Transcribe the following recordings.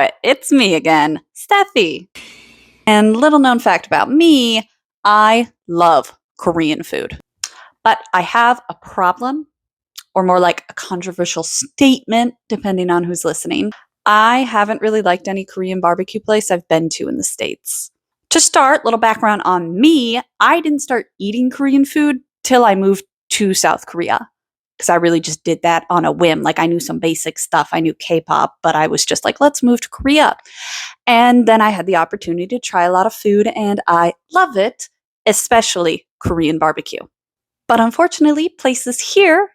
it, it's me again, Steffi. And little known fact about me, I love Korean food. But I have a problem, or more like a controversial statement, depending on who's listening. I haven't really liked any Korean barbecue place I've been to in the States. To start, little background on me, I didn't start eating Korean food till I moved to South Korea. Because I really just did that on a whim. Like I knew some basic stuff. I knew K-pop, but I was just like, let's move to Korea. And then I had the opportunity to try a lot of food and I love it, especially Korean barbecue. But unfortunately, places here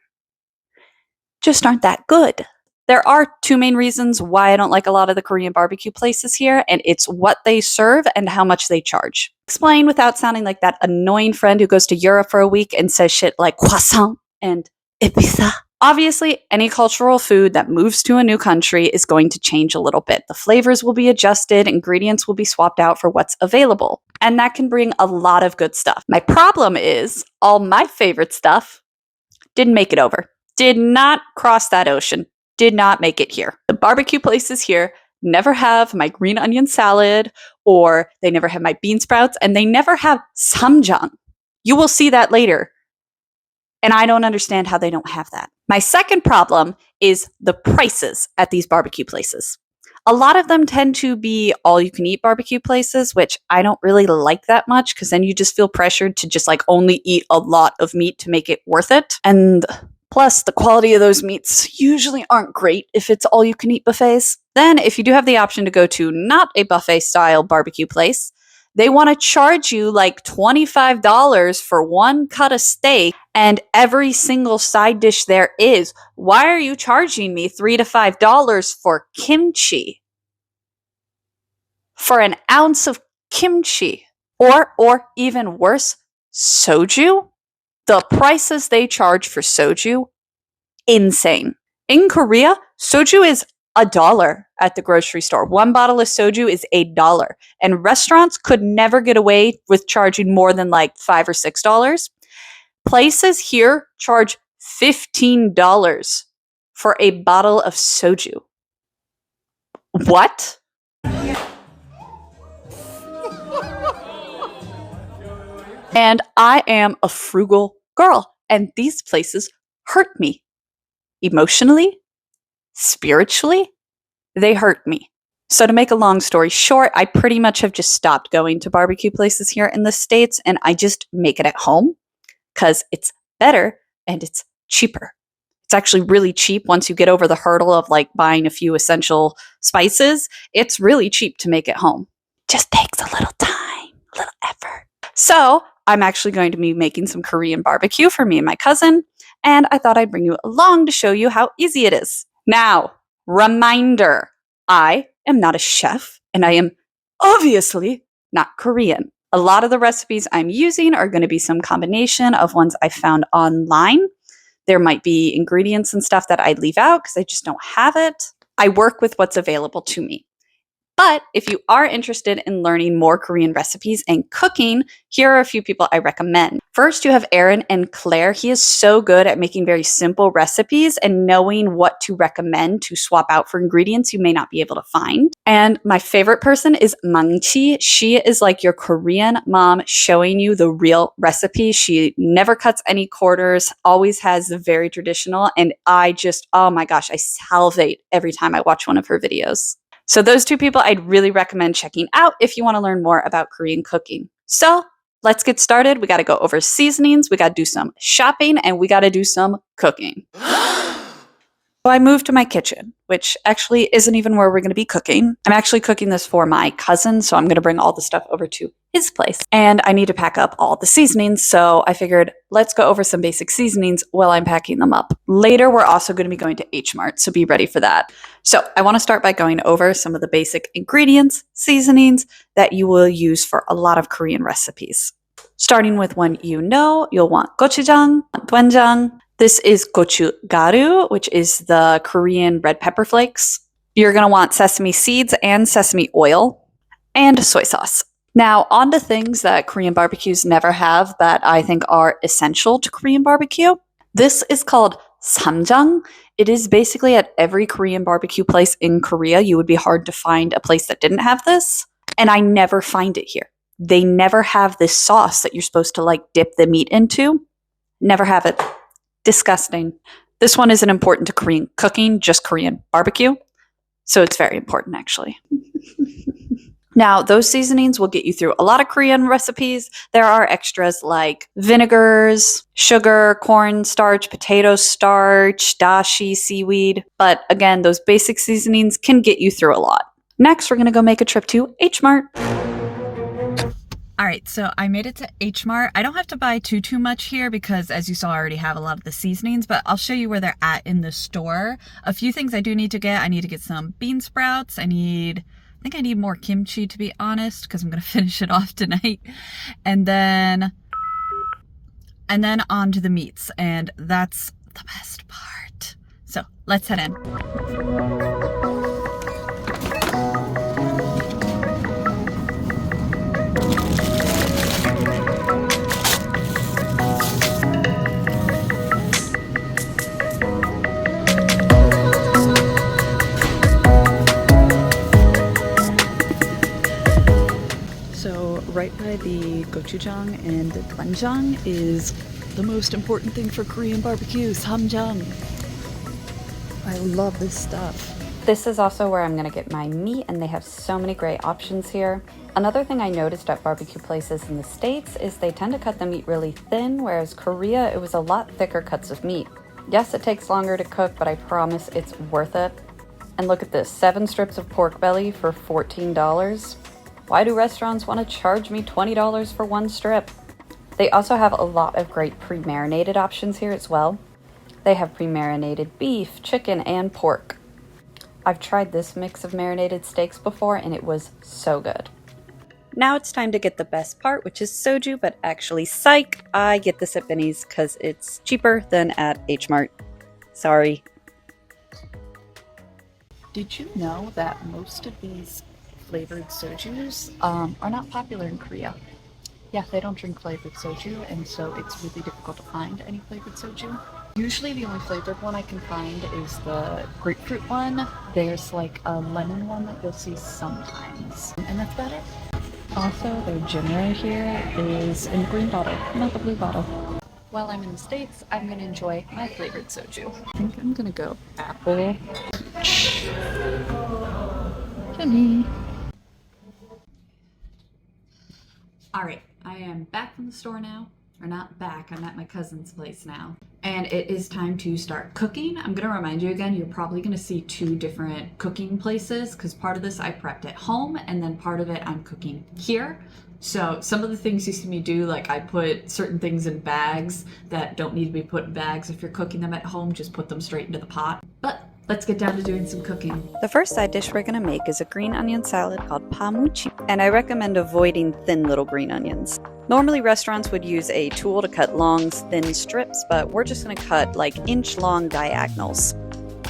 just aren't that good. There are two main reasons why I don't like a lot of the Korean barbecue places here, and it's what they serve and how much they charge. Explain without sounding like that annoying friend who goes to Europe for a week and says shit like croissant and épisa. Obviously, any cultural food that moves to a new country is going to change a little bit. The flavors will be adjusted, ingredients will be swapped out for what's available, and that can bring a lot of good stuff. My problem is all my favorite stuff didn't make it over. Did not cross that ocean. Did not make it here. The barbecue places here never have my green onion salad, or they never have my bean sprouts, and they never have samjang. You will see that later. And I don't understand how they don't have that. My second problem is the prices at these barbecue places. A lot of them tend to be all-you-can-eat barbecue places, which I don't really like that much because then you just feel pressured to just like only eat a lot of meat to make it worth it. And plus, the quality of those meats usually aren't great if it's all-you-can-eat buffets. Then, if you do have the option to go to not a buffet-style barbecue place, they want to charge you like $25 for one cut of steak and every single side dish there is. Why are you charging me $3 to $5 for kimchi? For an ounce of kimchi? Or even worse, soju? The prices they charge for soju, insane. In Korea, soju is $1 at the grocery store. One bottle of soju is $1. And restaurants could never get away with charging more than like $5 or $6. Places here charge $15 for a bottle of soju. What? And I am a frugal girl, and these places hurt me. Emotionally, spiritually, they hurt me. So to make a long story short, I pretty much have just stopped going to barbecue places here in the States, and I just make it at home because it's better and it's cheaper. It's actually really cheap once you get over the hurdle of like buying a few essential spices. It's really cheap to make at home. Just takes a little time, a little effort. So I'm actually going to be making some Korean barbecue for me and my cousin, and I thought I'd bring you along to show you how easy it is. Now, reminder, I am not a chef, and I am obviously not Korean. A lot of the recipes I'm using are going to be some combination of ones I found online. There might be ingredients and stuff that I leave out because I just don't have it. I work with what's available to me. But if you are interested in learning more Korean recipes and cooking, here are a few people I recommend. First, you have Aaron and Claire. He is so good at making very simple recipes and knowing what to recommend to swap out for ingredients you may not be able to find. And my favorite person is Mangchi. She is like your Korean mom showing you the real recipe. She never cuts any corners, always has the very traditional. And I just, oh my gosh, I salivate every time I watch one of her videos. So those two people I'd really recommend checking out if you want to learn more about Korean cooking. So let's get started. We got to go over seasonings, we got to do some shopping, and we got to do some cooking. So I moved to my kitchen, which actually isn't even where we're going to be cooking. I'm actually cooking this for my cousin, so I'm going to bring all the stuff over to his place. And I need to pack up all the seasonings, so I figured let's go over some basic seasonings while I'm packing them up. Later, we're also going to be going to Hmart, so be ready for that. So I want to start by going over some of the basic ingredients, seasonings that you will use for a lot of Korean recipes. Starting with one you'll want gochujang, doenjang. This is gochugaru, which is the Korean red pepper flakes. You're going to want sesame seeds and sesame oil and soy sauce. Now, on to things that Korean barbecues never have that I think are essential to Korean barbecue. This is called samjang, It is basically at every Korean barbecue place in Korea. You would be hard to find a place that didn't have this. And I never find it here. They never have this sauce that you're supposed to like dip the meat into. Never have it. Disgusting. This one isn't important to Korean cooking, just Korean barbecue. So it's very important, actually. Now, those seasonings will get you through a lot of Korean recipes. There are extras like vinegars, sugar, corn starch, potato starch, dashi, seaweed. But again, those basic seasonings can get you through a lot. Next, we're going to go make a trip to Hmart. All right, so I made it to Hmart. I don't have to buy too much here because, as you saw, I already have a lot of the seasonings, but I'll show you where they're at in the store. A few things I do need to get. I need to get some bean sprouts. I think I need more kimchi, to be honest, because I'm going to finish it off tonight. And then on to the meats, and that's the best part. So let's head in. So right by the gochujang and the doenjang is the most important thing for Korean barbecue, samjang. I love this stuff. This is also where I'm going to get my meat, and they have so many great options here. Another thing I noticed at barbecue places in the States is they tend to cut the meat really thin, whereas Korea, it was a lot thicker cuts of meat. Yes, it takes longer to cook, but I promise it's worth it. And look at this, 7 strips of pork belly for $14. Why do restaurants want to charge me $20 for 1 strip? They also have a lot of great pre-marinated options here as well. They have pre-marinated beef, chicken, and pork. I've tried this mix of marinated steaks before, and it was so good. Now it's time to get the best part, which is soju, but actually, psych, I get this at Binny's because it's cheaper than at Hmart. Sorry. Did you know that most of these flavored sojus are not popular in Korea? Yeah, they don't drink flavored soju, and so it's really difficult to find any flavored soju. Usually the only flavored one I can find is the grapefruit one. There's like a lemon one that you'll see sometimes, and that's about it. Also, their ginger here is in the green bottle, not the blue bottle. While I'm in the States, I'm going to enjoy my flavored soju. I think I'm going to go apple. Yummy. Alright, I am back from the store now. Or not back, I'm at my cousin's place now. And it is time to start cooking. I'm gonna remind you again, you're probably gonna see 2 different cooking places because part of this I prepped at home and then part of it I'm cooking here. So some of the things you see me do, like I put certain things in bags that don't need to be put in bags. If you're cooking them at home, just put them straight into the pot. But let's get down to doing some cooking. The first side dish we're going to make is a green onion salad called pamuchi, and I recommend avoiding thin little green onions. Normally restaurants would use a tool to cut long, thin strips, but we're just going to cut like inch-long diagonals.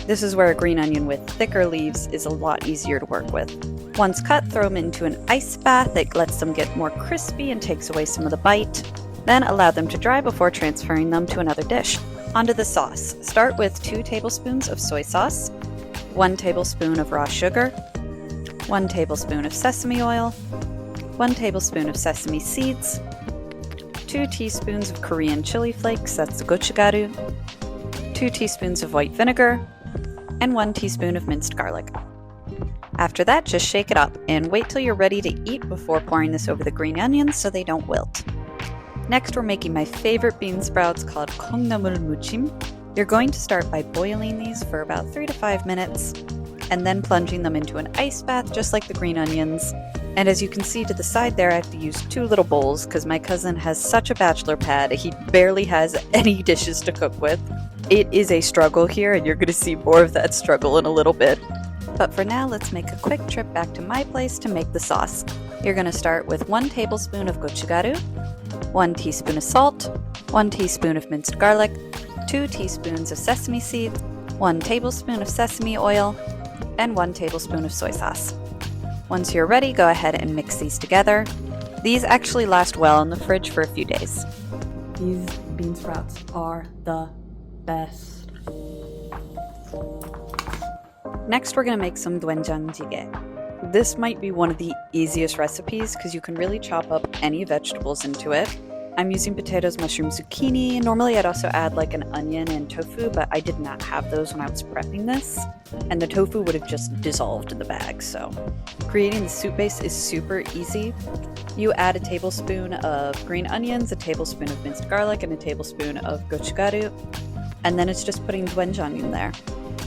This is where a green onion with thicker leaves is a lot easier to work with. Once cut, throw them into an ice bath. It lets them get more crispy and takes away some of the bite. Then allow them to dry before transferring them to another dish. Onto the sauce. Start with 2 tablespoons of soy sauce, 1 tablespoon of raw sugar, 1 tablespoon of sesame oil, 1 tablespoon of sesame seeds, 2 teaspoons of Korean chili flakes, that's the gochugaru, 2 teaspoons of white vinegar, and 1 teaspoon of minced garlic. After that, just shake it up and wait till you're ready to eat before pouring this over the green onions so they don't wilt. Next, we're making my favorite bean sprouts called 콩나물 무침. You're going to start by boiling these for about 3 to 5 minutes and then plunging them into an ice bath just like the green onions. And as you can see to the side there, I have to use 2 little bowls because my cousin has such a bachelor pad, he barely has any dishes to cook with. It is a struggle here, and you're going to see more of that struggle in a little bit. But for now, let's make a quick trip back to my place to make the sauce. You're going to start with 1 tablespoon of gochugaru, 1 teaspoon of salt, 1 teaspoon of minced garlic, 2 teaspoons of sesame seeds, 1 tablespoon of sesame oil, and 1 tablespoon of soy sauce. Once you're ready, go ahead and mix these together. These actually last well in the fridge for a few days. These bean sprouts are the best. Next, we're gonna make some doenjang jjigae. This might be one of the easiest recipes because you can really chop up any vegetables into it. I'm using potatoes, mushrooms, zucchini. Normally I'd also add like an onion and tofu, but I did not have those when I was prepping this. And the tofu would have just dissolved in the bag, so. Creating the soup base is super easy. You add a tablespoon of green onions, a tablespoon of minced garlic, and a tablespoon of gochugaru. And then it's just putting doenjang in there.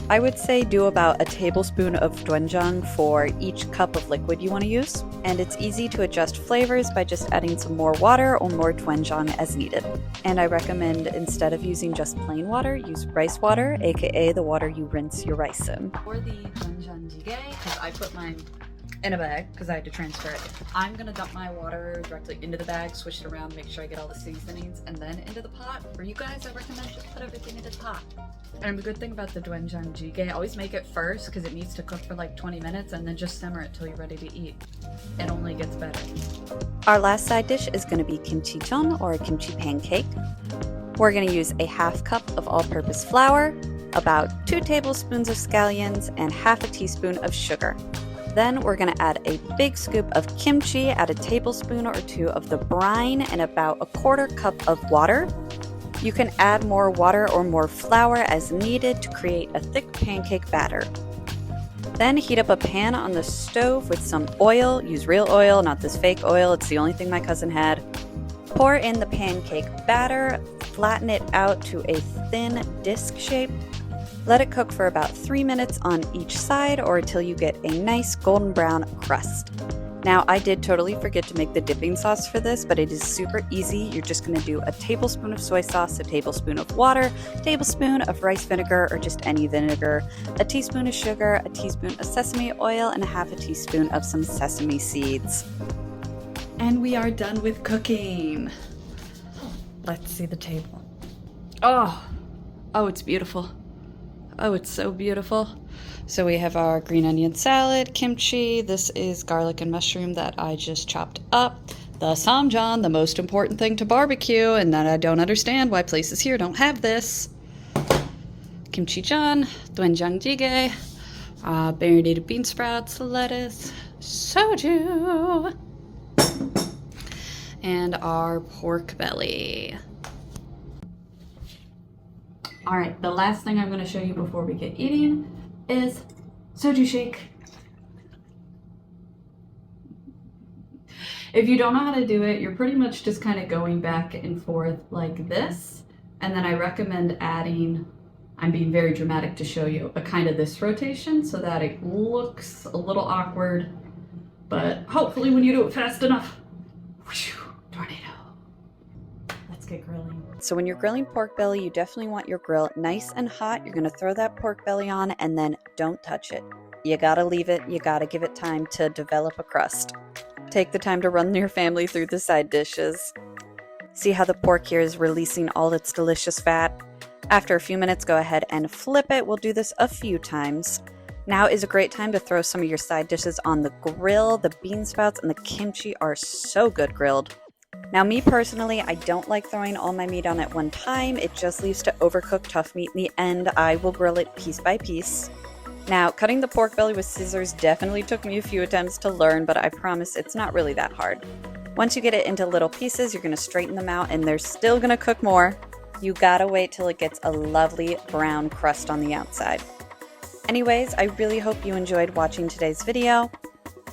I would say do about a tablespoon of doenjang for each cup of liquid you want to use, and it's easy to adjust flavors by just adding some more water or more doenjang as needed. And I recommend instead of using just plain water, use rice water, aka the water you rinse your rice in. For the doenjang jjigae, because I put mine in a bag because I had to transfer it, I'm gonna dump my water directly into the bag, switch it around, make sure I get all the seasonings, and then into the pot. For you guys, I recommend just put everything into the pot. And the good thing about the doenjang jjigae, always make it first because it needs to cook for like 20 minutes and then just simmer it till you're ready to eat. It only gets better. Our last side dish is going to be kimchi jeon, or a kimchi pancake. We're going to use a half cup of all-purpose flour, about 2 tablespoons of scallions, and half a teaspoon of sugar. Then we're going to add a big scoop of kimchi, add a tablespoon or 2 of the brine, and about a 1/4 cup of water. You can add more water or more flour as needed to create a thick pancake batter. Then heat up a pan on the stove with some oil. Use real oil, not this fake oil. It's the only thing my cousin had. Pour in the pancake batter, flatten it out to a thin disc shape. Let it cook for about 3 minutes on each side or until you get a nice golden brown crust. Now, I did totally forget to make the dipping sauce for this, but it is super easy. You're just going to do a tablespoon of soy sauce, a tablespoon of water, a tablespoon of rice vinegar or just any vinegar, a teaspoon of sugar, a teaspoon of sesame oil, and a half a teaspoon of some sesame seeds. And we are done with cooking. Let's see the table. Oh, it's beautiful. Oh, it's so beautiful. So we have our green onion salad, kimchi. This is garlic and mushroom that I just chopped up. The samjang, the most important thing to barbecue, and that I don't understand why places here don't have this. Kimchi jeon, doenjang jjigae, marinated bean sprouts, lettuce, soju, and our pork belly. All right, the last thing I'm going to show you before we get eating is soju shake. If you don't know how to do it, you're pretty much just kind of going back and forth like this. And then I recommend adding, I'm being very dramatic to show you, a kind of this rotation so that it looks a little awkward. But hopefully when you do it fast enough, whoosh, tornado. Let's get grilling. So when you're grilling pork belly, you definitely want your grill nice and hot. You're going to throw that pork belly on and then don't touch it. You got to leave it. You got to give it time to develop a crust. Take the time to run your family through the side dishes. See how the pork here is releasing all its delicious fat? After a few minutes, go ahead and flip it. We'll do this a few times. Now is a great time to throw some of your side dishes on the grill. The bean sprouts and the kimchi are so good grilled. Now, me personally, I don't like throwing all my meat on at one time. It just leaves to overcook tough meat in the end. I will grill it piece by piece. Now, cutting the pork belly with scissors definitely took me a few attempts to learn, but I promise it's not really that hard. Once you get it into little pieces, you're going to straighten them out, and they're still going to cook more. You gotta wait till it gets a lovely brown crust on the outside. Anyways, I really hope you enjoyed watching today's video.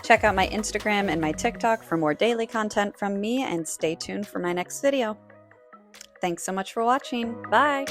Check out my Instagram and my TikTok for more daily content from me, and stay tuned for my next video. Thanks so much for watching. Bye!